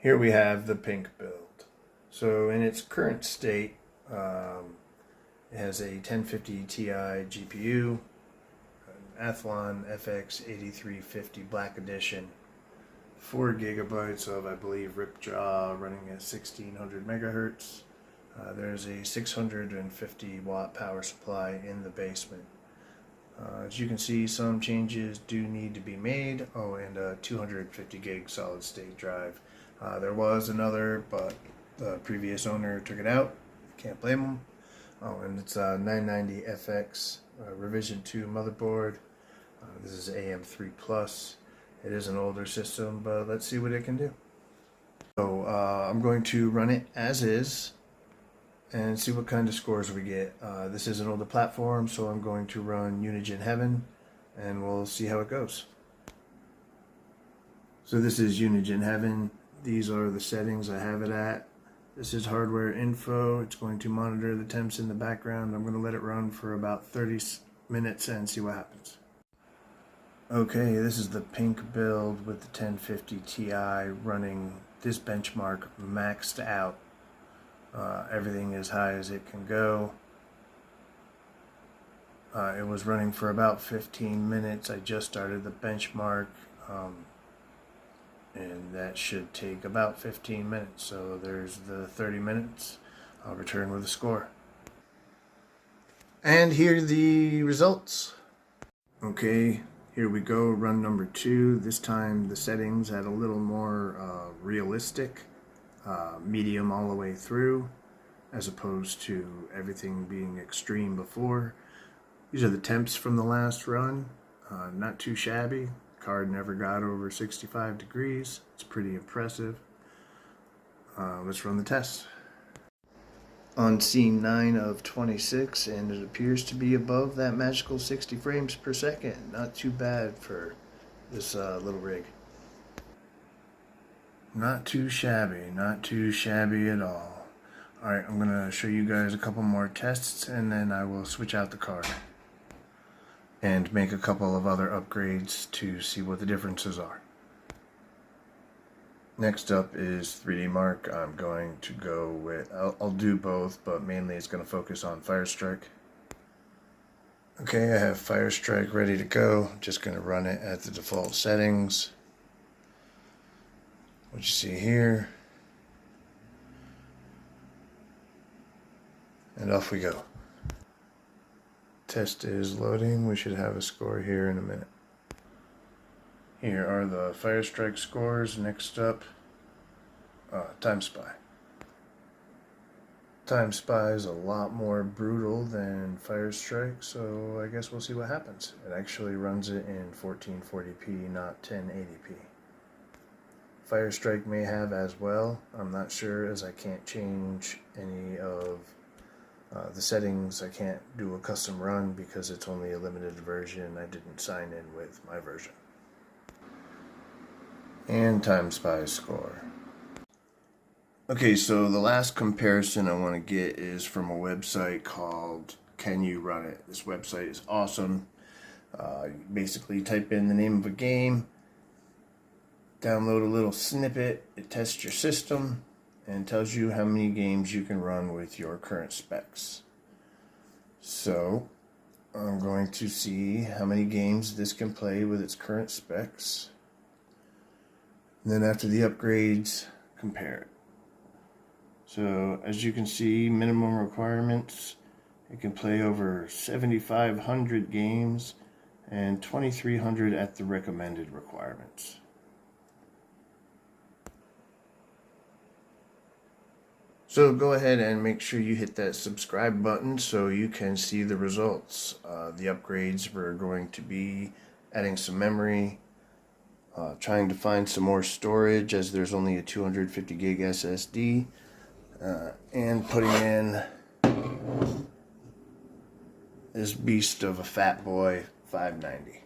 Here we have the pink build. So in its current state, it has a 1050 Ti GPU, an Athlon FX 8350 Black Edition, 4 gigabytes of, I believe, Ripjaw running at 1600 megahertz. There's a 650 watt power supply in the basement. As you can see, some changes do need to be made. Oh, and a 250 gig solid state drive. There was another, but the previous owner took it out. Can't blame them. Oh, and it's a 990 FX revision 2 motherboard. This is AM3 Plus. It is an older system, but let's see what it can do. So I'm going to run it as is and see what kind of scores we get. This is an older platform, so I'm going to run Unigine Heaven, and we'll see how it goes. So this is Unigine Heaven. These are the settings I have it at. This is hardware info. It's going to monitor the temps in the background. I'm going to let it run for about 30 minutes and see what happens. Okay, this is the pink build with the 1050 Ti running this benchmark maxed out. Everything as high as it can go. It was running for about 15 minutes. I just started the benchmark, and that should take about 15 minutes. So there's the 30 minutes. I'll return with a score. And here are the results. Okay, here we go, run number 2. This time the settings had a little more realistic, medium all the way through, as opposed to everything being extreme before. These are the temps from the last run. Not too shabby. Card never got over 65 degrees. It's pretty impressive. Let's run the test. On scene 9 of 26, and it appears to be above that magical 60 frames per second. Not too bad for this little rig. Not too shabby at all. Alright, I'm going to show you guys a couple more tests, and then I will switch out the card and make a couple of other upgrades to see what the differences are. Next up is 3D Mark. I'm going to go with, I'll do both, but mainly it's going to focus on Firestrike. Okay, I have Firestrike ready to go. Just going to run it at the default settings. What you see here. And off we go. Test is loading. We should have a score here in a minute. Here are the Firestrike scores. Next up, Time Spy. Time Spy is a lot more brutal than Firestrike, so I guess we'll see what happens. It actually runs it in 1440p, not 1080p. Firestrike may have as well. I'm not sure, as I can't change any of the settings. I can't do a custom run because it's only a limited version. I didn't sign in with my version. And Time Spy score. Okay, so the last comparison I want to get is from a website called Can You Run It? This website is awesome. You basically type in the name of a game, download a little snippet, it tests your system, and tells you how many games you can run with your current specs. So I'm going to see how many games this can play with its current specs. And then after the upgrades, compare it. So as you can see, minimum requirements, it can play over 7,500 games and 2,300 at the recommended requirements. So go ahead and make sure you hit that subscribe button so you can see the results. The upgrades we're going to be adding some memory, trying to find some more storage as there's only a 250 gig SSD, and putting in this beast of a fat boy 590.